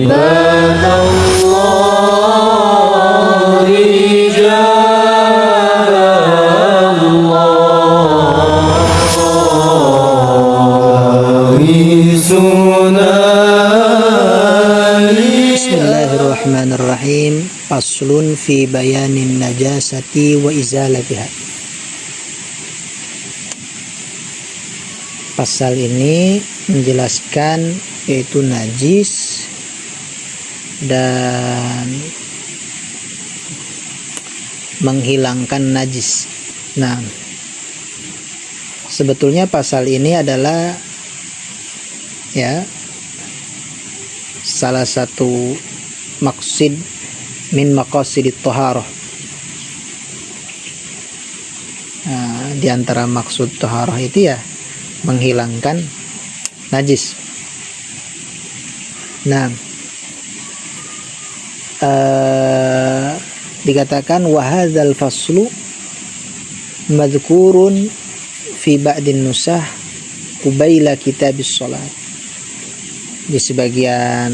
عباد الله رجال الله Bismillahirrahmanirrahim. Faslun fi bayanin najasati wa izalatiha. Pasal ini menjelaskan yaitu najis dan menghilangkan najis. Nah, sebetulnya pasal ini adalah salah satu maksud min maqasidit thaharah. Di antara maksud thaharah itu ya menghilangkan najis. Nah, dikatakan wa hadzal faslu madhkurun fi ba'din nusah qubaila kitabis shalat. Di sebagian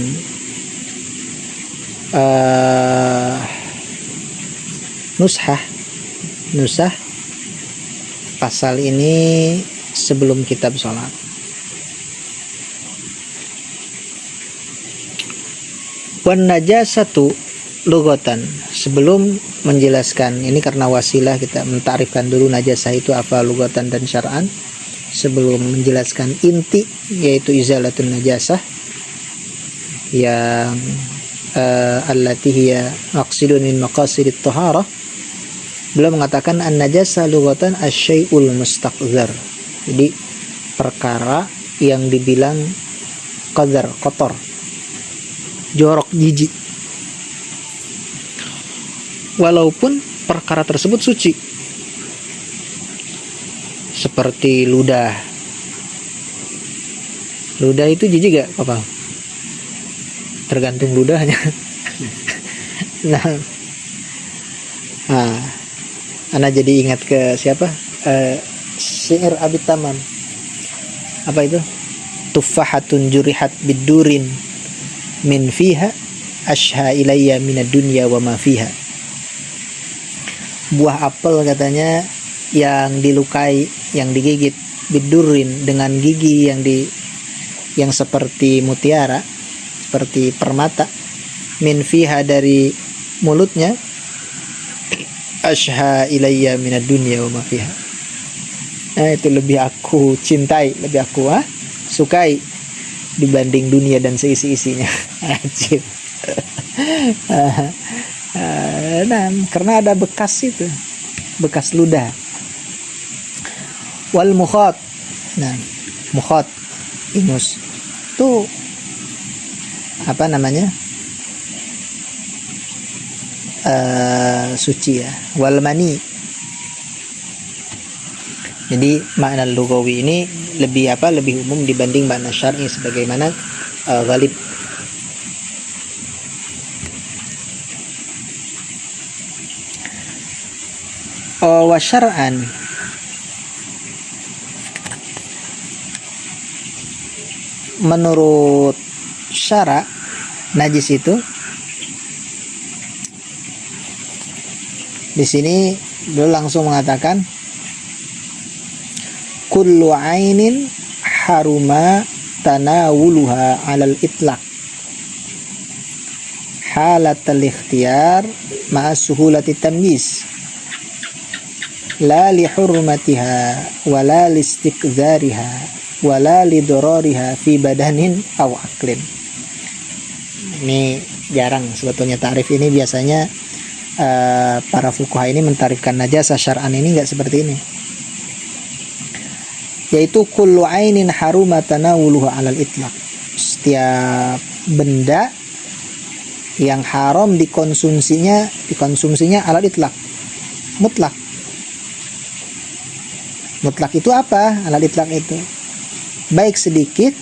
nusah pasal ini sebelum kitab sholat. Wan najasatu lughatan, sebelum menjelaskan ini karena wasilah kita mentarifkan dulu najasah itu apa lughatan dan syar'an sebelum menjelaskan inti yaitu izalatun najasah yang allati hiya maqsidun min maqasidit taharah. Beliau mengatakan an-najasa lughatan asy-syai'ul mustaqdzar. Jadi perkara yang dibilang qadzar, kotor, jorok, jijik. Walaupun perkara tersebut suci. Seperti ludah. Ludah itu jijik gak, Papa? Tergantung ludahnya. Ana jadi ingat ke siapa? Syair Abid Tamam. Apa itu? Tuffahatun jurihat bidurin min fiha ashha ilayya minad dunya wa ma fiha. Buah apel katanya yang dilukai, yang digigit bidurin dengan gigi yang seperti mutiara, seperti permata, min fiha dari mulutnya, ashha ilayya minad dunya wa ma fiha. Itu lebih aku cintai, lebih aku sukai dibanding dunia dan seisi-isinya. Ajib. Nah, karena ada bekas itu, bekas ludah. Wal mukhat. Nah, mukhat, ingus itu apa namanya? Suci ya. Wal mani. Jadi makna lugawi ini lebih umum dibanding makna syar'i sebagaimana ghalib. Wa syar'an, menurut syara' najis itu di sini beliau langsung mengatakan kullu ainin haruma tanawuluha 'alal itlaq halatal ikhtiyar ma'a suhulati tamyiz la li hurmatiha wala li istiqdariha wala li darariha fi badanin aw aqlin. Ini jarang sebetulnya tarif ini, biasanya para fuqaha ini mentarifkan najasah syar'an ini enggak seperti ini, yaitu kullu ainin haruma tanawuluhu 'alal itlaq. Setiap benda yang haram dikonsumsinya alal itlaq, mutlak. Mutlak itu apa? Alal itlaq itu baik sedikit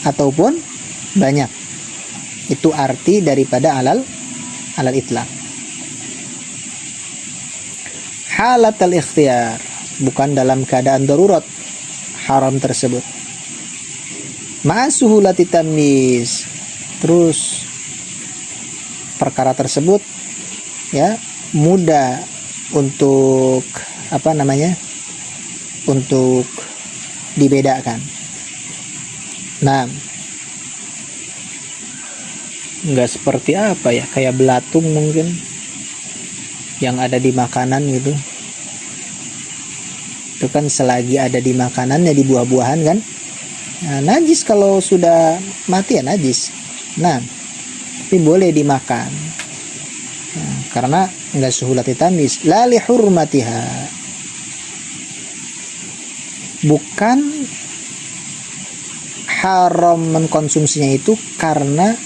ataupun banyak. Itu arti daripada alal itlaq. Halatal ikhtiyar, bukan dalam keadaan darurat haram tersebut. Ma'asuhulati tamyiz, terus perkara tersebut ya mudah untuk untuk dibedakan. Nah, nggak seperti kayak belatung mungkin yang ada di makanan gitu. Itu kan selagi ada di makanannya, di buah-buahan kan, nah, najis kalau sudah mati ya najis. Nah, tapi boleh dimakan, nah, karena nggak suhulati tamis, la li hurmatiha, bukan haram mengkonsumsinya itu karena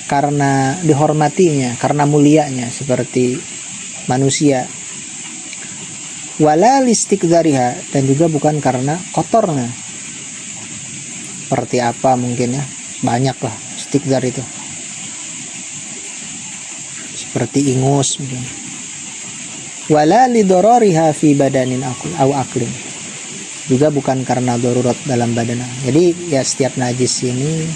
karena dihormatinya, karena mulianya seperti manusia. Wala listikdariha, dan juga bukan karena kotornya. Seperti apa mungkin ya, banyak lah istikdar itu, seperti ingus mungkin. Wala lidororiha fi badanin aw aklin, juga bukan karena darurat dalam badan. Jadi ya setiap najis ini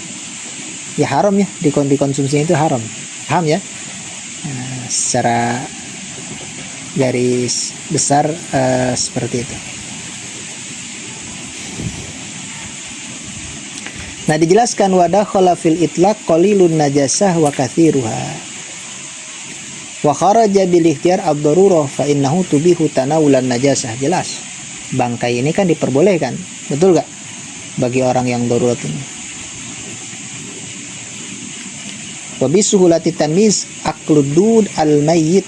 ya haram ya, dikonsumsinya itu haram. Paham ya? Nah, secara garis besar seperti itu. Nah, dijelaskan wadakhala fil itlaq qalilun najasah wa kathiruha wa kharaja bil ikhtiyar ad-darurah fa innahu tubihu tanawulan najasah. Jelas bangkai ini kan diperbolehkan, betul gak, bagi orang yang darurat ini. Wa bisuhulati tamyiz aqludud al-mayyit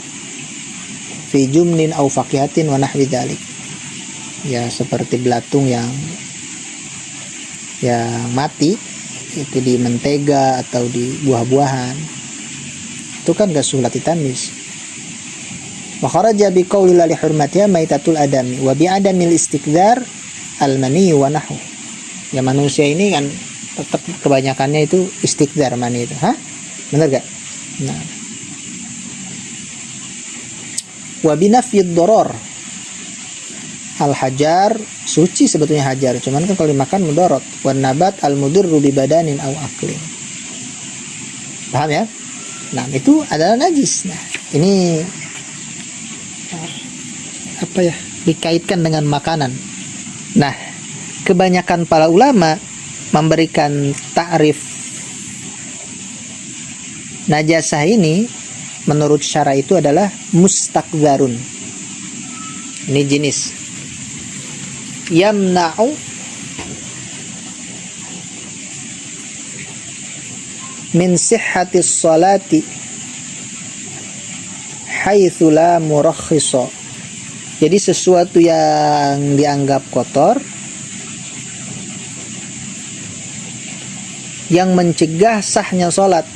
fi jumnin aw faqihatin wa nahwi dzalik. Ya seperti belatung yang mati itu di mentega atau di buah-buahan, itu kan gak suhlati tamis. Wa kharaja bi qawli la li hurmatiha maitatul adami wa bi adamil istikdar al mani wa nahwu. Ya manusia ini kan tetap kebanyakannya itu istikdar mani itu. Benar gak? Nah, wa binafyid doror al hajar, suci sebetulnya hajar, cuman kan kalau dimakan mudorot. Wan nabat al mudirru bi badanin aw aklin. Paham ya? Nah, itu adalah najis. Nah, ini dikaitkan dengan makanan. Nah, kebanyakan para ulama memberikan ta'rif najasah ini menurut syara itu adalah mustakdzarun. Ini jenis yamna'u min sihhatis salati haitsu la murakhisa. Jadi sesuatu yang dianggap kotor yang mencegah sahnya salat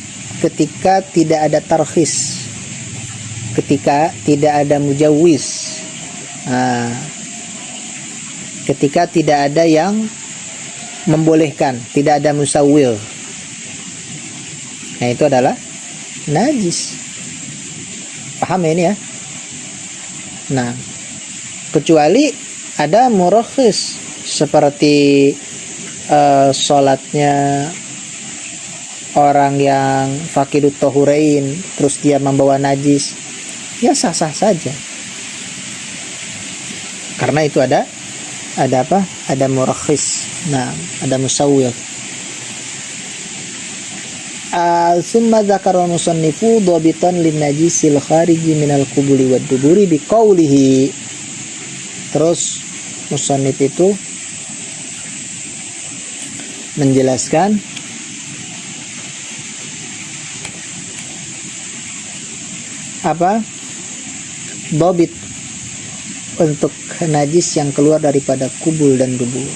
ketika tidak ada tarkhis, ketika tidak ada mujawwiz, ketika tidak ada yang membolehkan, tidak ada musawwir. Nah, itu adalah najis. Paham ya ini ya? Nah, kecuali ada murakhis seperti sholatnya orang yang faqidut tahurain terus dia membawa najis, ya sah-sah saja. Karena itu ada murakhis. Nah, ada musawwir. Summa dzakara musannifu dhabitan lin najisil khariji minal qubuli wad duburi biqaulihi. Terus musannif itu menjelaskan dhabit untuk najis yang keluar daripada kubul dan dubur.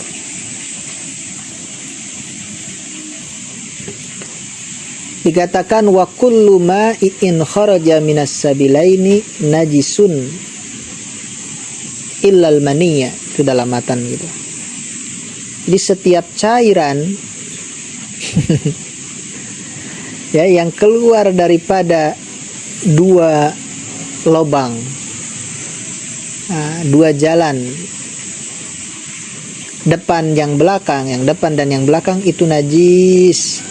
Dikatakan wa kullu ma'in kharaja minas sabilaini najisun illal maniyya, itu dalam matan gitu. Di setiap cairan ya yang keluar daripada dua lubang, dua jalan depan yang belakang, yang depan dan yang belakang itu najis.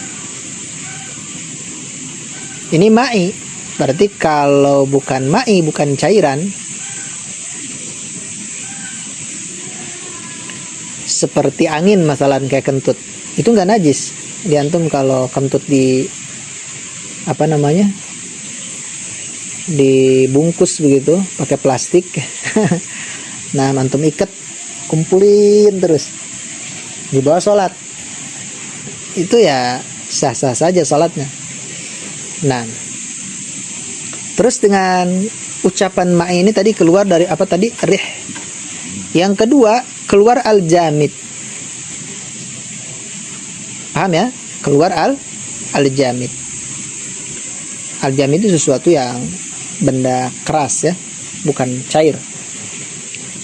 Ini ma'i, berarti kalau bukan ma'i, bukan cairan, seperti angin masalah kayak kentut, itu nggak najis. Diantum kalau kentut di apa namanya, dibungkus begitu pakai plastik, nah antum ikat, kumpulin terus dibawa sholat, itu ya sah-sah saja sholatnya. Nah, terus dengan ucapan ma ini tadi keluar dari apa tadi? Rih. Yang kedua, keluar al-jamid. Paham ya? Keluar al-jamid. Al-jamid itu sesuatu yang benda keras ya, bukan cair.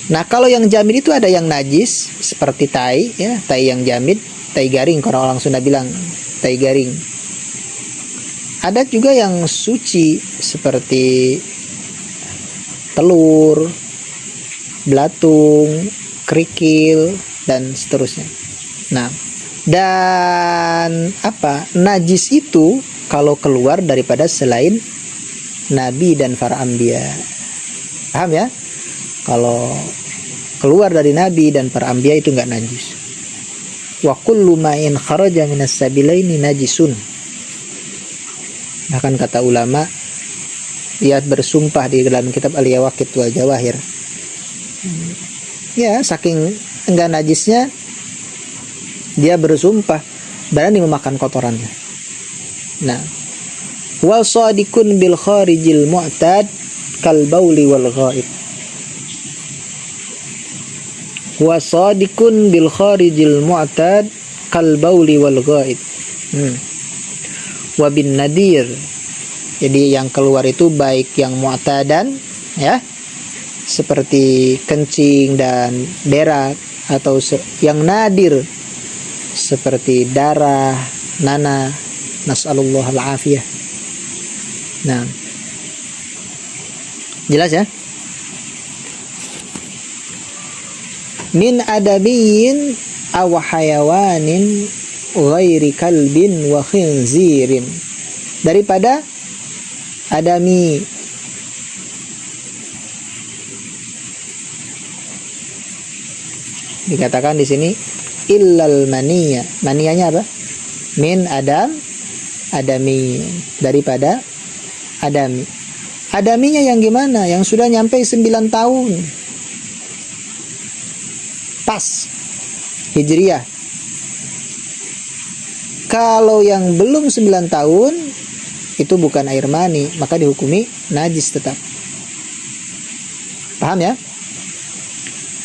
Nah, kalau yang jamid itu ada yang najis seperti tai ya, tai yang jamid, tai garing, kalau orang Sunda bilang tai garing. Ada juga yang suci seperti telur, belatung, kerikil, dan seterusnya. Nah, dan apa? Najis itu kalau keluar daripada selain nabi dan para anbiya. Paham ya? Kalau keluar dari nabi dan para anbiya itu enggak najis. Wa kullu ma'in kharaja minas sabilaini najisun. Bahkan kata ulama, dia bersumpah di dalam kitab Al-Yawaqit wal Jawahir. Ya, saking enggak najisnya, dia bersumpah berani memakan kotorannya. Nah, wal shadikun bil kharijil mu'tad kal bauli wal ghaib. Wa shadikun bil kharijil mu'tad kal bauli wal ghaib. Wabin nadir, jadi yang keluar itu baik yang mu'tadan ya, seperti kencing dan berak, atau yang nadir seperti darah, nanah, nas'alullah al-afiyah. Nah, jelas ya? Min adabiyin aw hayawanin ghairi kalbin wa khinzirin, daripada adami, dikatakan di sini illal maniya. Maniyanya apa? Min adam, adami, daripada adami. Adaminya yang gimana? Yang sudah nyampe 9 tahun pas hijriyah. Kalau yang belum 9 tahun itu bukan air mani, maka dihukumi najis tetap. Paham ya?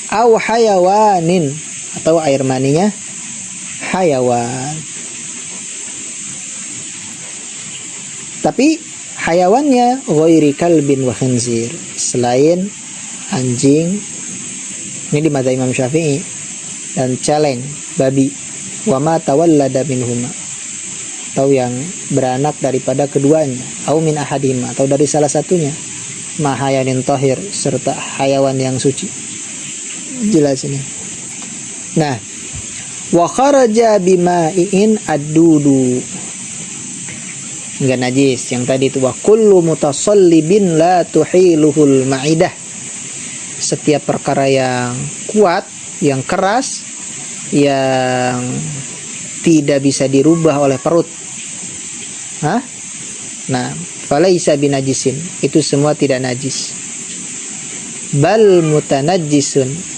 Aw hayawanin, atau air maninya hayawan. Tapi hayawannya ghairi kalbin wa khinzir, selain anjing, ini di mazhab Imam Syafi'i, dan celeng, babi, wa ma tawallada minhuma, atau yang beranak daripada keduanya, au min ahadihima, atau dari salah satunya, mahayanin tahir, serta hayawan yang suci. Jelas ini. Nah, wa kharaja bima'in ad-dudu, enggak najis. Yang tadi itu wa kullu mutasallibin la tuhiluhul ma'idah, setiap perkara yang kuat, yang keras, yang tidak bisa dirubah oleh perut. Nah, falaisa binajisin, itu semua tidak najis. Bal mutanajjisun,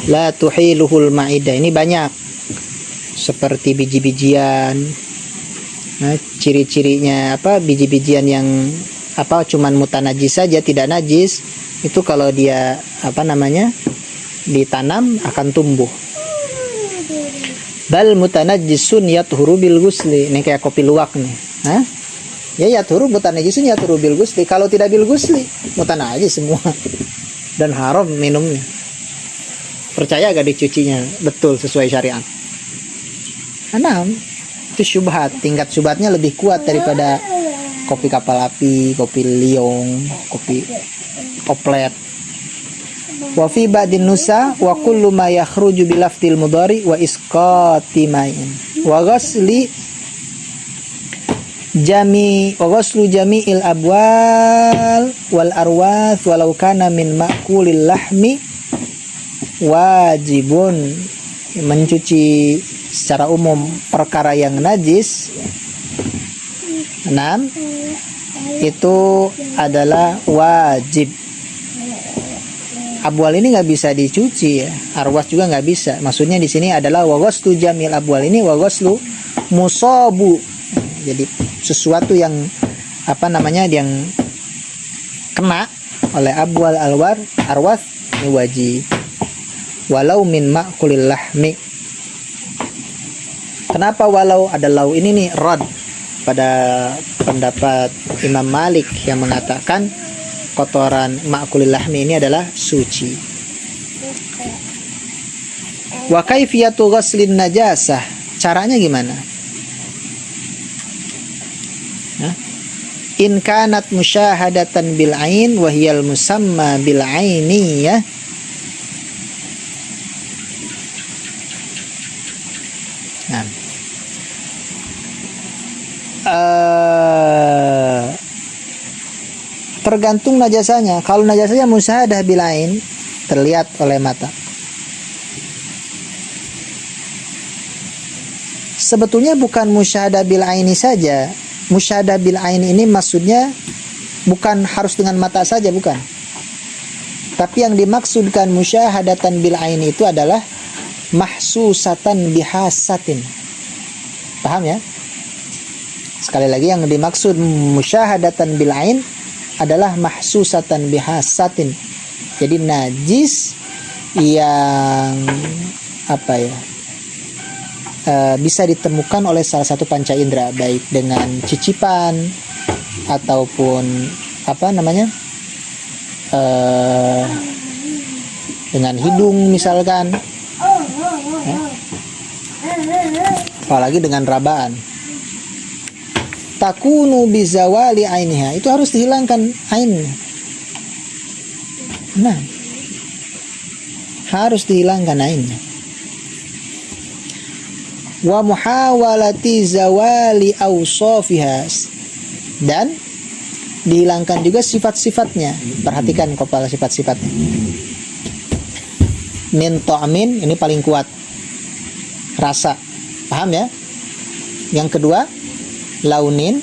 la tuhiluhul ma'idah. Ini banyak, seperti biji-bijian. Nah, ciri-cirinya apa? Biji-bijian yang apa cuman mutanajis saja, tidak najis, itu kalau dia apa namanya ditanam akan tumbuh. Bal mutanajjisun yathuru bil ghusli, ini kayak kopi luwak nih. Ya yathuru mutanajjisun yathuru bil ghusli, kalau tidak bil ghusli mutanajis semua dan haram minumnya. Percaya gak dicucinya betul sesuai syariat? Itu syubhat, tingkat syubhatnya lebih kuat daripada kopi kapal api, kopi liong, kopi oplet. Wa fi ba'din nusa wa kullu ma yakhruju bi lafdil mudhari wa isqati ma'in wa ghasli jami'il abwal wal arwath walau kana min ma'kulil lahmi wajibun. Mencuci secara umum perkara yang najis 6 itu adalah wajib. Abwal ini nggak bisa dicuci ya, arwas juga nggak bisa. Maksudnya di sini adalah waghaslu jamil abwal ini waghaslu musabu. Jadi sesuatu yang yang kena oleh abwal arwas ini wajib. Walau min ma'kulil lahmi. Kenapa walau ada lau ini nih rad pada pendapat Imam Malik yang mengatakan kotoran ma'kulil lahmi ini adalah suci. Wa kaifiyatu ghaslin najasah, caranya gimana? In kanat musyahadatan bil ain wa hiyal musamma bil ainiyah. Tergantung najasanya. Kalau najasanya musyahadah bil ain, terlihat oleh mata, sebetulnya bukan musyahadah bil aini saja. Musyahadah bil ain ini maksudnya bukan harus dengan mata saja, bukan. Tapi yang dimaksudkan musyahadatan bil ain itu adalah mahsusatan bihasatin. Paham ya? Sekali lagi, yang dimaksud musyahadatan bil ain adalah mahsusatan bihasatin. Jadi najis yang bisa ditemukan oleh salah satu panca indera, baik dengan cicipan ataupun dengan hidung misalkan, apalagi dengan rabaan. Takunu bizawali ainiha, itu harus dihilangkan ainnya. Nah, harus dihilangkan ainnya. Wa muhawalati zawali awsafiha, dan dihilangkan juga sifat-sifatnya. Perhatikan kepala sifat-sifatnya. Min ta'min, ini paling kuat, rasa, paham ya? Yang kedua launin,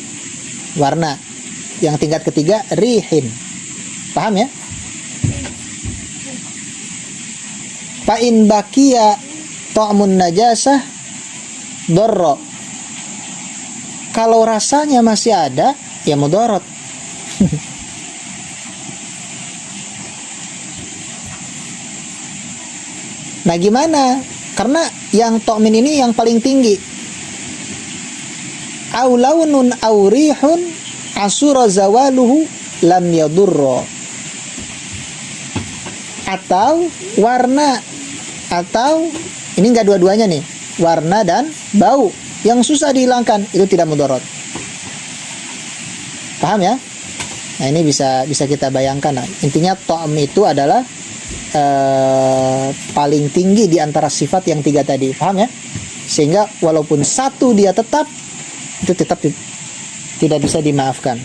warna. Yang tingkat ketiga rihin, paham ya? Fa in baqiya ta'mun najasah dorro, kalau rasanya masih ada ya mudorot. Nah gimana? Karena yang ta'min ini yang paling tinggi. Au launun au rihun asura zawaluhu lam yadurra, atau warna, atau ini enggak dua-duanya nih, warna dan bau yang susah dihilangkan, itu tidak mudarat. Paham ya? Nah ini bisa kita bayangkan. Nah, intinya ta'am itu adalah paling tinggi di antara sifat yang 3 tadi, paham ya? Sehingga walaupun satu dia tetap, itu tetap tidak bisa dimaafkan.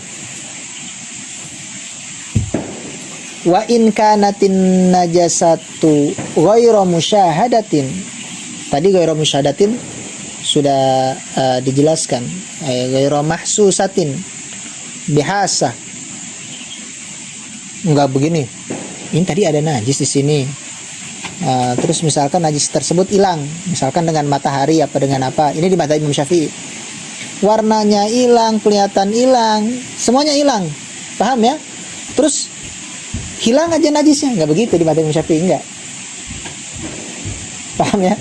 Wa in kanatin najasatu ghairu musyahadatin, tadi ghairu musyahadatin sudah dijelaskan, ghairu mahsusatin bihasa. Enggak begini, ini tadi ada najis di sini, terus misalkan najis tersebut hilang, misalkan dengan matahari apa dengan apa, ini di madzhab Imam Syafi'i, warnanya hilang, kelihatan hilang, semuanya hilang, paham ya? Terus hilang aja najisnya, nggak begitu di madzhab Imam Syafi'i, enggak, paham ya?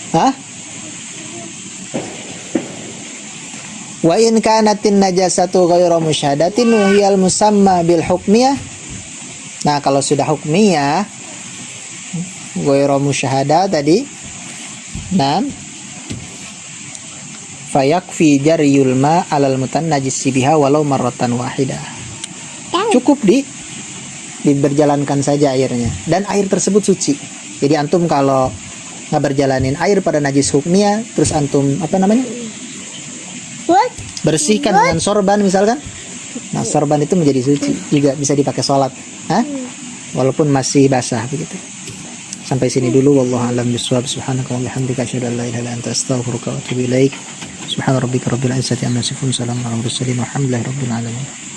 Hah? Wa in kanatin najasatu ghairu musyahadatin wa hiyal musamma bil hukmiyah. Nah, kalau sudah hukmiyah ghairu musyahada tadi. Nah, fayakfi jaryul ma 'alal mutannajis biha walau marratan wahidah. Cukup diberjalankan saja airnya dan air tersebut suci. Jadi antum kalau nggak berjalanin air pada najis hukmiyah, terus antum bersihkan dengan sorban misalkan. Nah, sorban itu menjadi suci, juga bisa dipakai sholat, walaupun masih basah begitu. Sampai sini dulu, wallahu a'lam bishawab. Subhanaka wa bihamdika asyhadu an la ilaha illa anta astaghfiruka wa atubu ilaik. Subhana rabbika rabbil izzati amma yasifun, salamun alal mursalin, walhamdulillahi rabbil alamin.